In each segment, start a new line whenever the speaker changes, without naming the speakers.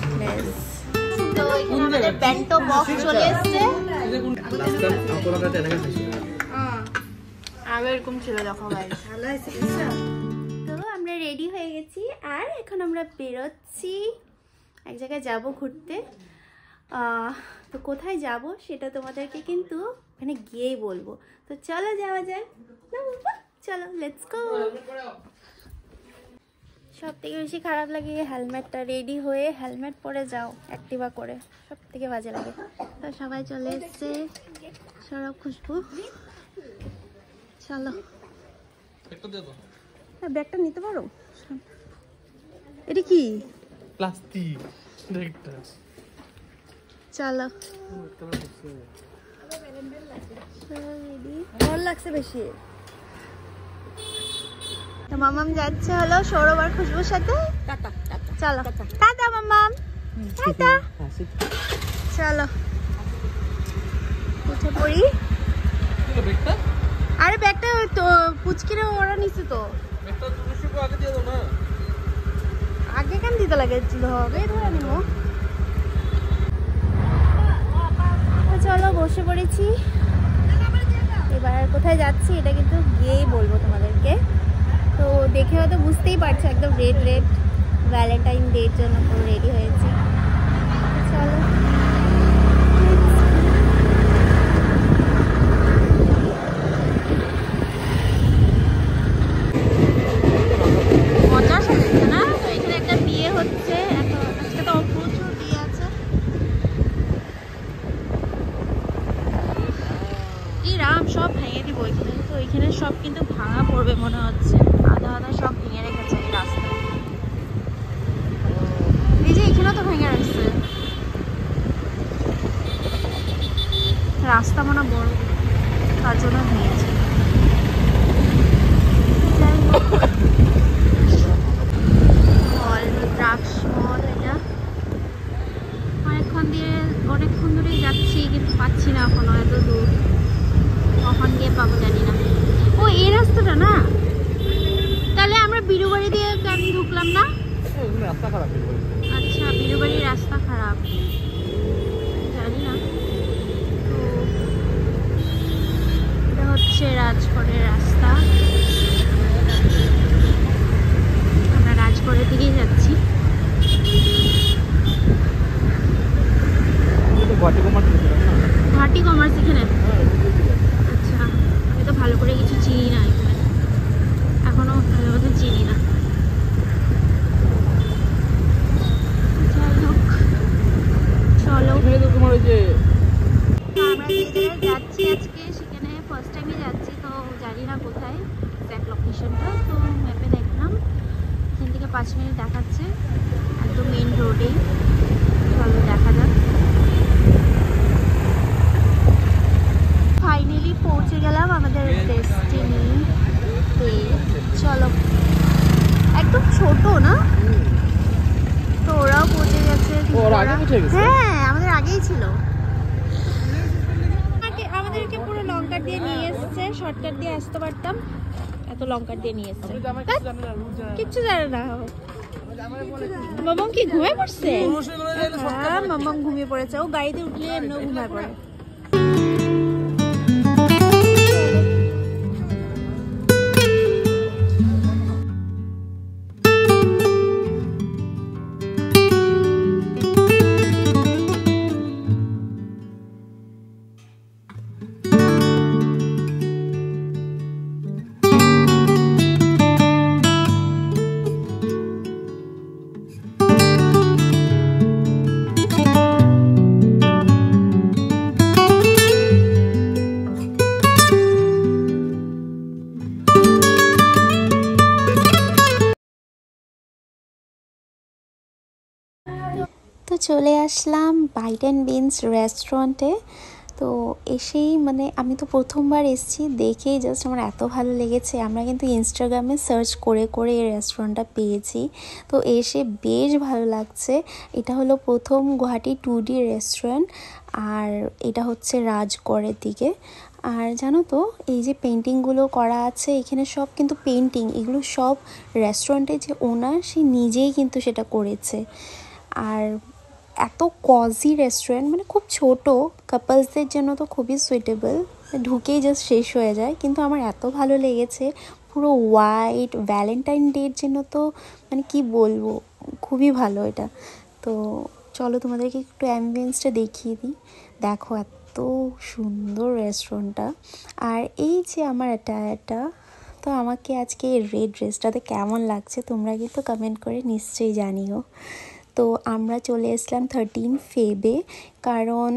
Goodness. তো এখানে আমাদের বেন্টো বক্স চলে এসেছে। আগে এরকম ছিল, দেখো গাইস। ভালো হয়েছে। তো আমরা রেডি হয়ে গেছি আর এখন আমরা বেরোচ্ছি, এক জায়গায় যাব ঘুরতে। তো কোথায় যাব সেটা তোমাদেরকে কিন্তু ওখানে গিয়েই বলবো। তো চলো যাওয়া যাক। চলো লেটস গো। সব থেকে বেশি খারাপ লাগে হেলমেটটা, রেডি হয়ে হেলমেট পরে যাও অ্যাক্টিভা করে, সব থেকে বাজে লাগে। তো সবাই চলে এসছে, সরব খুশবু। চলো ব্যাগটা নিতে পারো। এটা কি
প্লাস্টিক?
চলো ভালো লাগছে বেশি। তো মামাম যাচ্ছে হলো সৌরভ আর খুশবুর সাথে। চলো টাটা মামাম, টাটা। চলো উঠে পড়ি। আরে ব্যাগটা তো পুচকিরে ওরা নিচ্ছে তো, আগে কেন দিতে লাগেছিল, হবে ধরে নিব। চলো বসে পড়েছি, এবার কোথায় যাচ্ছি এটা কিন্তু গিয়েই বলবো তোমাদেরকে। তো দেখে হয়তো বুঝতেই পারছো, একদম রেড রেড ভ্যালেন্টাইন ডের জন্য পুরো রেডি হয়েছি। চলো মজা সাজাচ্ছে না? তো এখানে একটা বিয়ে হচ্ছে, আজকে তো প্রচুর বিয়ে আছে। এই রাম সব ভেঙে দিব এখানে, তো এখানে সব কিন্তু ভাঙা পড়বে মনে হচ্ছে, আধা আধা সব ভেঙে রেখেছে এই রাস্তা। এই যে এখানে তো ভেঙে রাখছে, রাস্তা মনে বড় তার জন্য ভেঙেছে। অনেকক্ষণ ধরেই যাচ্ছি কিন্তু পাচ্ছি না এখনো, এত দূর কখন গিয়ে পাবো জানি না। ও এই রাস্তাটা না, তাহলে আমরা বিরুবাড়ি দিয়ে কেন ঢুকলাম না? আচ্ছা বিরুবাড়ির রাস্তা খারাপ, জানি না। তো এটা হচ্ছে রাজগড়ের রাস্তা, আমরা রাজগড়ের দিকেই যাচ্ছি। ভাটি কমার্স এখানে? আচ্ছা আমি তো ভালো করে কিছু চিনি না এখানে, এখনো ভালো মতো চিনি না। যাই হোক চলো, আমরা যে যাচ্ছি আজকে সেখানে ফার্স্ট টাইমে যাচ্ছি, তো জানি না কোথায় এক্সাক্ট লোকেশনটা। তো ম্যাপে দেখলাম এখান থেকে 5 মিনিট দেখাচ্ছে, একদম মেন রোডেই। চলো দেখা যাক। ফাইনালি পৌঁছে গেলাম আমাদের ডেস্টিনিতে। চলো একদম ছোট না, তো ওরাও পৌঁছে গেছে। হ্যাঁ আমাদের আগেই ছিল, আমাদেরকে পুরো লং কাট দিয়ে নিয়ে এসছে, শর্টকাট দিয়ে আসতে পারতাম, এত লং কাট দিয়ে নিয়ে এসছে। কিচ্ছু জানে না। মামাম কি ঘুমিয়ে পড়ছে? হ্যাঁ মামাম ঘুমিয়ে পড়েছে, ও গাড়িতে উঠলে এমনিও ঘুমিয়ে পড়ে। তো চলে আসলাম বাইট অ্যান্ড বিনস রেস্টুরেন্টে। তো এসেই মানে আমি তো প্রথমবার এসেছি, দেখেই জাস্ট আমার এত ভালো লেগেছে। আমরা কিন্তু ইনস্টাগ্রামে সার্চ করে করে এই রেস্টুরেন্টটা পেয়েছি, তো এসে বেশ ভালো লাগছে। এটা হলো প্রথম গুয়াহাটি 2D রেস্টুরেন্ট, আর এটা হচ্ছে রাজগড়ের দিকে। আর জানো তো এই যে পেন্টিংগুলো করা আছে এখানে, সব কিন্তু পেন্টিং, এগুলো সব রেস্টুরেন্টের যে ওনার সে নিজেই কিন্তু সেটা করেছে। আর এত কজি রেস্টুরেন্ট, মানে খুব ছোট, কাপলসদের জন্য তো খুবই সুইটেবল, ঢুকেই জাস্ট শেষ হয়ে যায়। কিন্তু আমার এত ভালো লেগেছে, পুরো হোয়াইট, ভ্যালেন্টাইন ডের জন্য তো মানে কি বলবো, খুবই ভালো এটা। তো চলো তোমাদেরকে একটু অ্যাম্বিয়েন্সটা দেখিয়ে দিই। দেখো এত সুন্দর রেস্টুরেন্টটা। আর এই যে আমার এটা তো আমাকে আজকে রেড ড্রেসটাতে কেমন লাগছে তোমরা কিন্তু কমেন্ট করে নিশ্চয়ই জানিও। তো আমরা চলে এসলাম 13 ফেবে, কারণ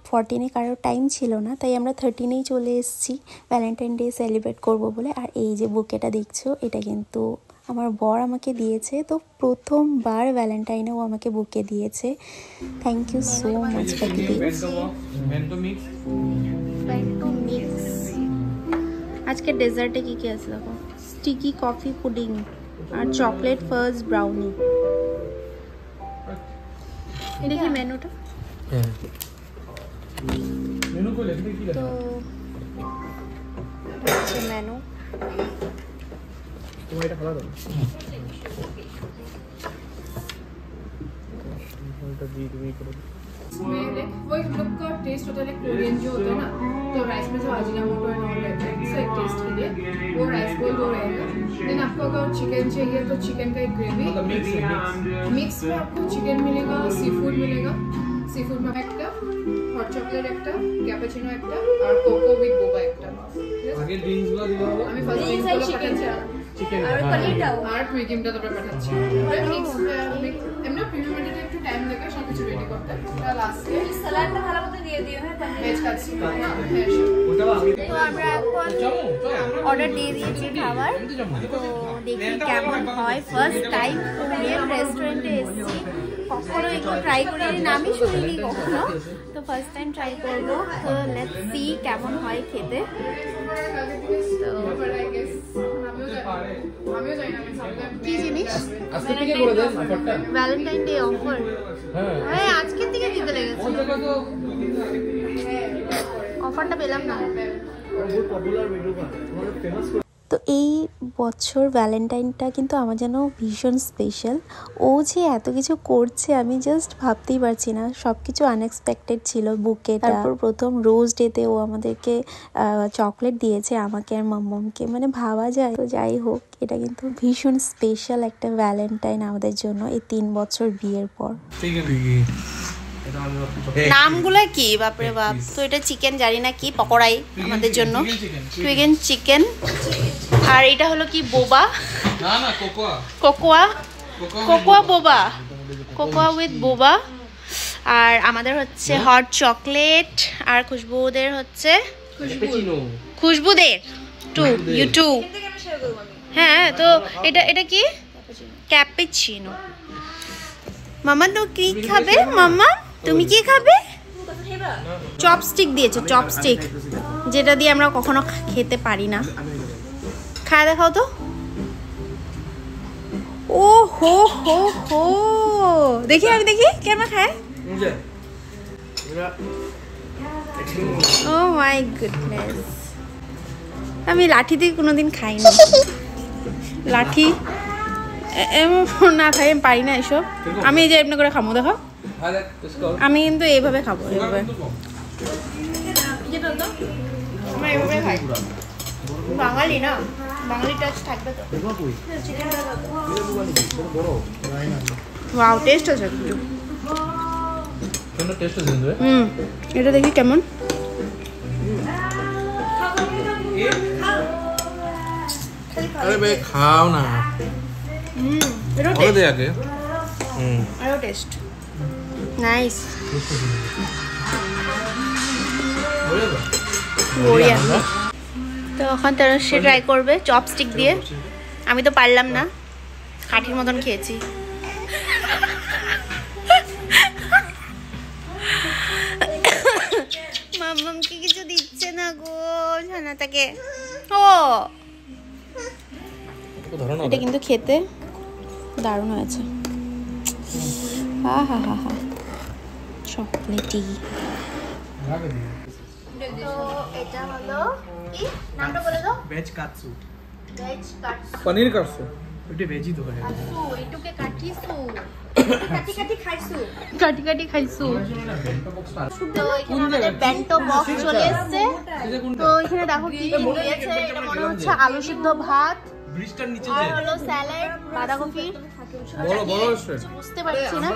14-এ কারোর টাইম ছিল না, তাই আমরা 13-এই চলে এসেছি ভ্যালেন্টাইন ডে সেলিব্রেট করব বলে। আর এই যে বুকেটা দেখছো, এটা কিন্তু আমার বর আমাকে দিয়েছে। তো প্রথমবার ভ্যালেন্টাইনেও আমাকে বুকে দিয়েছে। থ্যাংক ইউ সো মাচ প্রকৃতি। আজকে ডেজার্টে কি কি আছে দেখো, স্টিকি কফি পুডিং আর চকলেট ফাজ ব্রাউনি। দেখি মেনুটা। তো হচ্ছে মেনু।
वो एक लोग का टेस्ट होता है, कोरियन जो होता है ना, तो राइस में जो अजीनामोटो एंड ऑल रहता है, इससे एक टेस्ट के लिए वो राइस बोल दो रहेगा। देन आपको अगर चिकन चाहिए तो चिकन का एक ग्रेवी मिक्स में आपको चिकन मिलेगा, सी फूड मिलेगा। सी फूड में एक हॉट चॉकलेट एक कैपेचिनो एक और कोको विद बोबा एक आगे ड्रिंक्स গুলো দিবা হবে। আমি ফার্স্ট ड्रिंक्स গুলো পাঠাচ্ছি, চিকেন আর পনিরটাও আর কুইকিমটা তোমরা পাঠাচ্ছি। আর মিক্স এমনি প্রিমিয়ামটা একটু টাইম লাগে সবকিছু রেডি করতে। তার লাস্টে সালাডটা ভালো মতো দিয়ে দিও। হ্যাঁ ভেজ কাটছি। তো আমরা এখন অর্ডার দিয়ে দিয়েছি খাবার। তো দেখি কেমন হয়। ফার্স্ট টাইম কোরিয়ান রেস্টুরেন্টে এসেছি, কখনো একটু ট্রাই করিনি, নামই শুনিনি কখনো, তো ফার্স্ট টাইম ট্রাই করবো। তো লেটস সি কেমন হয় খেতে। তো কি জিনিস? Valentine day offer. হ্যাঁ আজকের থেকে দিতে লেগেছে, অফারটা পেলাম না।
তো এই বছর ভ্যালেন্টাইনটা কিন্তু আমার যেন ভীষণ স্পেশাল। ও যে এত কিছু করছে আমি জাস্ট ভাবতেই পারছি না, সব কিছু আনএক্সপেক্টেড ছিল। বুকে, তারপর প্রথম রোজ ডেতে ও আমাদেরকে চকলেট দিয়েছে, আমাকে আর মাম্মামকে, মানে ভাবা যায়। তো যাই হোক, এটা কিন্তু ভীষণ স্পেশাল একটা ভ্যালেন্টাইন আমাদের জন্য এই 3 বছর বিয়ের পর। নামগুলো কি বাপরে বাপ। তো এটা চিকেন জানি না কি, পকোড়াই আমাদের জন্য, টুইগেন চিকেন। আর এটা হলো কি বোবা, না না কোকোয়া, কোকোয়া কোকোয়া বোবা, কোকোয়া উইথ বোবা। আর আমাদের হচ্ছে হট চকলেট, আর খুশবুদের হচ্ছে খুশবুদের টু ইউ টু। হ্যাঁ তো এটা কি ক্যাপুচিনো। মামা তো কি খাবে? মামা তুমি কি খাবে? চপস্টিক দিয়েছে, চপস্টিক, যেটা দিয়ে আমরা কখনো খেতে পারি না। খায় দেখাও তো। ও হো হো হো, দেখি আমি দেখি কেমন খায়। ও মাই গুডনেস, আমি লাঠি দিয়ে কোনোদিন খাইনি। লাঠি না ভাই আমি পারি না এসব। আমি এই যে এমনি করে খাবো, দেখো আমি কিন্তু এইভাবে খাবো, এইভাবে আমরা এইভাবে খাই। বাঙালি না, বাঙালি টাচ থাকবে তো। ওয়াও টেস্ট আছে একটু। এটা দেখি কেমন।
अरे भाई खाओ ना।
और दे आगे। আরো টেস্ট নাইস। তো এখন তারা সে ট্রাই করবে চপস্টিক দিয়ে। আমি তো পারলাম না, কাঠির মতন খেয়েছি। মাম্মামকে কিছু দিচ্ছে না গো ছানাটাকে। ও এটা কিন্তু খেতে দারুণ হয়েছে। হা হা হা হা, চকলেটি। তো এটা হলো কি নামটা বলে দাও।
Veg katsu.
Veg katsu,
paneer katsu. ওটা ভেজি তো হয়
আসু এইটুকে কাটিছো
কাটি কাটি খাইছো
তো এখানে আমাদের বেন্টো বক্স চলে এসেছে তো এখানে দেখো কি দিয়েছে এটা মনে হচ্ছে আলু সিদ্ধ ভাত
ব্রিজটার নিচে
আর হলো স্যালাড বাঁধাকপি
বড় বড় আছে
বুঝতে পারছি না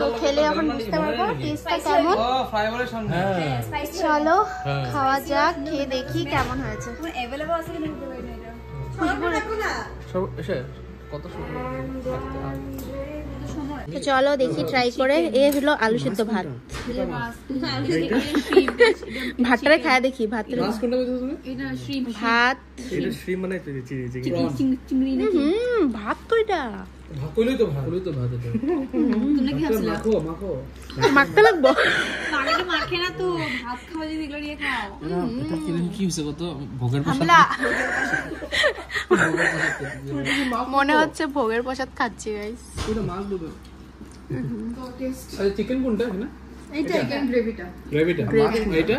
তো খেলে এখন বুঝতে পারবো টেস্টটা কেমন
ও ফ্লাইওভারের সামনে হ্যাঁ
চলো খাওয়া যাক খেয়ে দেখি কেমন হয়েছে
अवेलेबल আছে কিনা বলতে পারি না এটা
খুশবু রাখো না
সব এসে কত সুন্দর
তো চলো দেখি ট্রাই করে এ হলো আলু সিদ্ধ ভাত ভাতটারে খায় দেখি ভাতটা
মাছ কোনটা বলছো তুমি
এটা শ্রিম
ভাত
এটা শ্রিম মানে
চিংড়ি না
ভাত তো এটা
ভাত কইলই তো ভাত এটা
তোমরা কি হাসলা
মাখো
মাখতে লাগবো
পানিটা মাখে না তো ভাত খাওয়া যদি এগুলো নিয়ে খাও
এটা কি হইছে কত ভোগের
হামলা মনে হচ্ছে ভোগের প্রসাদ খাচ্ছি গাইস
ওটা মাছ দেবো
তো টেস্ট
আরে চিকেন কোনটা না
এইটা চিকেন গ্রেভিটা
গ্রেভিটা এটা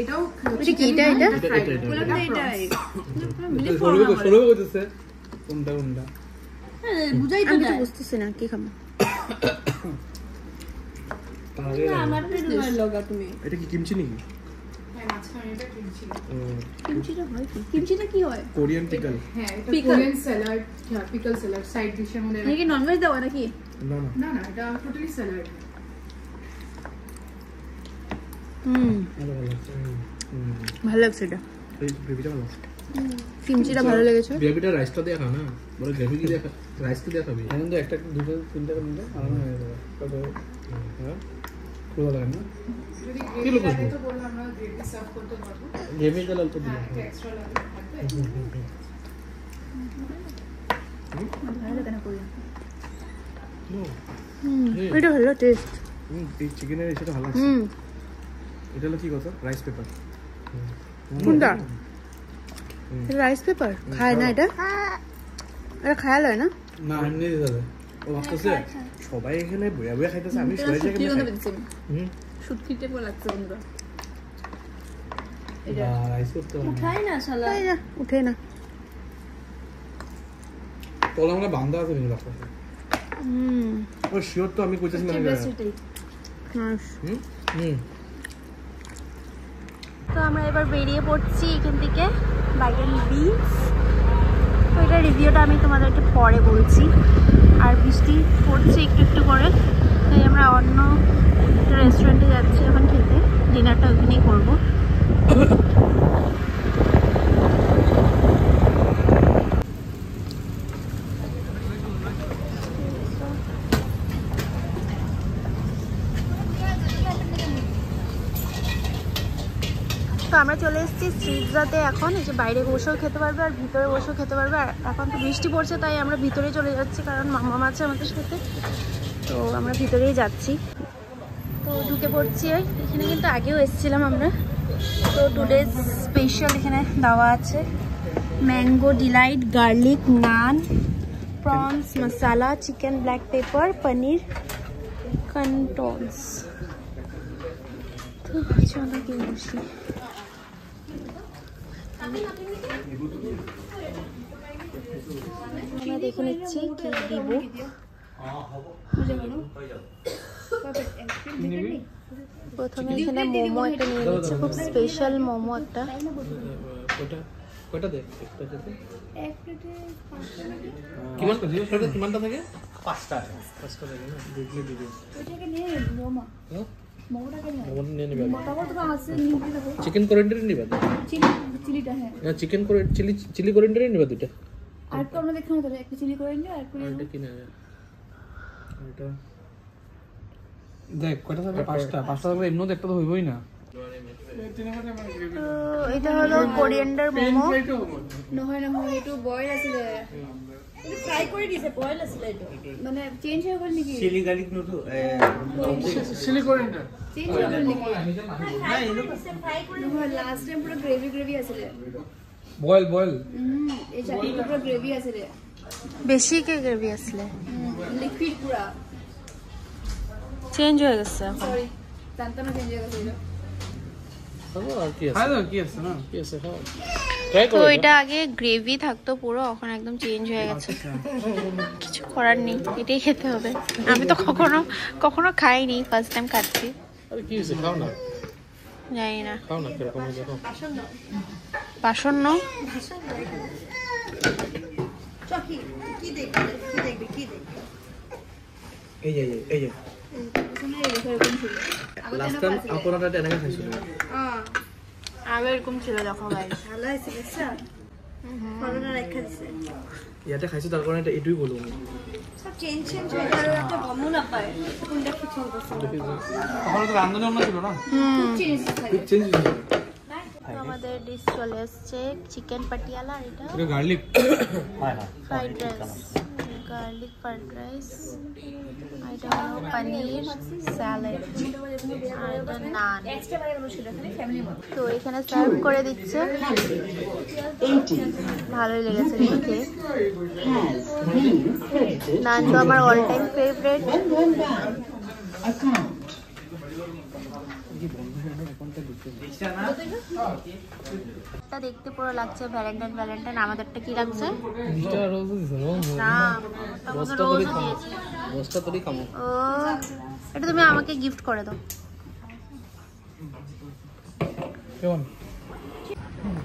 এটাও
এটা কি এটা
এটাই
সরবে কইতেছে কোনটা
বুঝাই তো
আমি তো বুঝতেছি না কি খাবো
আমার তো তোমার লগা তুমি
এটা কি কিমচি নাকি
হ্যাঁ মাঝখানে এটা কিমচি
কিমচিটা হয় কি
কিমচিটা কি হয়
কোরিয়ান পিকল
হ্যাঁ এটা কোরিয়ান স্যালাড হ্যাঁ পিকল স্যালাড সাইড ডিশের মধ্যে
নাকি ননভেজ দাও নাকি
না না
না না এটা টোটালি স্যালাড
ভালো লাগছে এটা
এই গ্রেভিটা ভালো
কিমচিটা ভালো লেগেছে
গ্রেভিটা রাইসটা দিয়ে খা না বড় গ্রেভি কি দেখা রাইস কি দেখাবি এখন তো একটা দুটো তিনটা নিলে আরাম হয়ে যাবে কত হ্যাঁ পুরো লাগে না
যদি
কি
গ্রেভি
লোক
লাগে তো বললাম আমরা গ্রেভি সার্ভ করতে পারবো
গ্রেভি দিলে অল্প দিলে
একটা এক্সট্রা লাগবে
ভালো লাগে না কোরিয়ান এটা ভালো টেস্ট
এই চিকেনের এসে ভালো আছে এটা হলো কি কথা রাইস পেপার
কোনটা রাইস পেপার খায় না এটা এটা খায়াল হয় না
না এমনি দিতে হবে ও ভাবতেছে সবাই এখানে বয়া বয়া খাইতেছে আমি সবাই জায়গায়
সুটকিতে পড়ে লাগছে বন্ধুরা
রাইস করতে হবে
খাই না শালা
খায় না উঠে না
তলা আমরা বান্ধা আছে কিন্তু রাখতে ও শিওর তো আমি কইতেছি মানে
তো আমরা এবার বেরিয়ে পড়ছি এখান থেকে বাইডেন বিচ তো এটা রিভিউটা আমি তোমাদেরকে পরে বলছি আর বৃষ্টি পড়ছে একটু একটু করে তাই আমরা অন্য একটা রেস্টুরেন্টে যাচ্ছি এখন খেতে ডিনারটা ওখানেই করবো তো আমরা চলে এসেছি স্ট্রিটজাতে এখন এই যে বাইরে বসেও খেতে পারবে আর ভিতরে বসেও খেতে পারবে আর এখন তো বৃষ্টি পড়ছে তাই আমরা ভিতরে চলে যাচ্ছি কারণ মামা আছে আমাদের সাথে তো আমরা ভিতরেই যাচ্ছি তো ঢুকে পড়ছি আর এখানে কিন্তু আগেও এসেছিলাম আমরা তো টুডেজ স্পেশাল এখানে দেওয়া আছে ম্যাঙ্গো ডিলাইট গার্লিক নান প্রনস মশালা চিকেন ব্ল্যাক পেপার পনির কন্টনস তো চলো কি বসি আমরা দেখে নিচ্ছি কি দিব প্রথমে এখানে মোমো একটা নিয়ে নিচ্ছে খুব স্পেশাল মোমো একটা
কয়টা দে কিমানটা কিমানটা থাকে পাঁচটা থাকে না দেখলে দিবি
ওইটাকে নিয়ে মোমো মোমোটাকে নিয়ে
মোমো নিয়ে নেবে
মোটামুটি তো আছে নিয়ে দেবো
চিকেন কোরিয়ান্ডার নিবে
চিলিটা হ্যাঁ
না চিকেন চিলি কোরিয়ান্ডার নিবে দুটো
আর তো আমরা দেখলাম তো একটা চিলি করে নিও আর করে
এটা কি না এটা দেখ কয়টা থাকে পাঁচটা থাকলে এমনিও একটা তো হইবই না
তো এটা হলো কোরিয়ান্ডার মোমো
নহয় নহয় এইটো বইল আছিলে এইটো ফ্ৰাই কৰি দিছে বইল আছিলে এইটো মানে চেঞ্জ হৈ গ'ল নেকি
chilli garlic noodle
chilli coriander
change হৈ গ'ল নেকি নহয় লাষ্ট টাইম পুৰা গ্ৰেভি আছিলে
বয়েল
এই চাটনিটো পুৰা গ্ৰেভি আছিলে
বেশি কে গ্রেভি আসলে
লিকুইড পুৰা
চেঞ্জ হয়ে গেছে এখন
সরি জানতাম না চেঞ্জ হৈ গৈছে
খাবো আর কি আছে খাই দাও কি আছে না কি আছে খাও
তো এটা আগে গ্রেভি থাকতো পুরো, এখন একদম চেঞ্জ হয়ে গেছে। কিছু করার নেই, এটাই খেতে হবে। আমি তো কখনো খাইনি, ফার্স্ট টাইম খাচ্ছি।
আরে কি হইছে, খাও না।
জানি না,
খাও না কিরকম দেখো।
বাসন
চকি কি দেখবে এই যে লাস্ট টাইম আপনারা এটা খাইছিল।
আগে এরকম ছিল, দেখো গাইস।
ভালো হয়েছে বেশা করোনা রেখা দিছে ইয়াতে খাইছো, তার কারণে এটুই বলবো আমি। সব চেঞ্জ হয়ে গেল, একটা গমন না পায় কোনটা কি চলতেছে।
তখন তো রান্নার জন্য ছিল না,
খুব চেঞ্জ হয়েছে।
আমাদের ডিশ চলে এসছে চিকেন পাটিয়ালা। এটা
garlic
fried rice, garlic fried rice, এটা হলো পনির স্যালাড, আর এটা নান। তো এখানে সার্ভ করে দিচ্ছে, ভালোই লেগেছে দেখে। নান তো আমার অল টাইম ফেভারিট। এটা দেখতে পুরো লাগছে ভ্যালেন্টাইন। আমাদেরটা কি লাগছে? না, রোজ দিয়েছে। ও, এটা তুমি আমাকে গিফট করে দাও।
কেমন?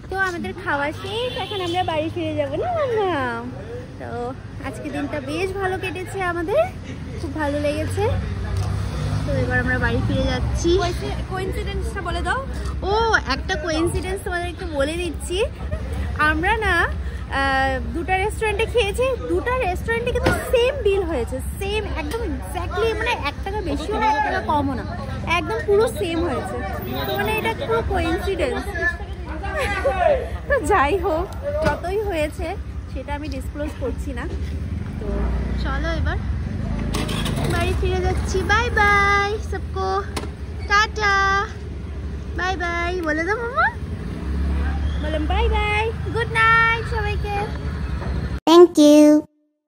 তো আমাদের খাওয়া শেষ, এখন আমরা বাড়ি ফিরে যাবো না মাম্মা? তো আজকে দিনটা বেশ ভালো কেটেছে আমাদের, খুব ভালো লেগেছে। তো এবার আমরা বাড়ি ফিরে যাচ্ছি।
কোইন্সিডেন্সটা বলে দাও।
ও, একটা কোইন্সিডেন্স তোমাদেরকে বলে দিচ্ছি। আমরা না দুটো রেস্টুরেন্টে খেয়েছি, দুটো রেস্টুরেন্টে কিন্তু সেম বিল হয়েছে, সেম একদম এক্স্যাক্টলি, মানে 1 টাকা বেশিও না 1 টাকা কমও না, একদম পুরো সেম হয়েছে। তো মানে এটা পুরো কোইন্সিডেন্স। তো যাই হোক, যতই হয়েছে সেটা আমি ডিসক্লোজ করছি না। তো চলো এবার বাড়ি ফিরে যাচ্ছি। বাই বাই সবকো, টাটা, বাই বাই বলে দাও মামা। বললাম বাই বাই, গুড নাইট সবাইকে। Thank you.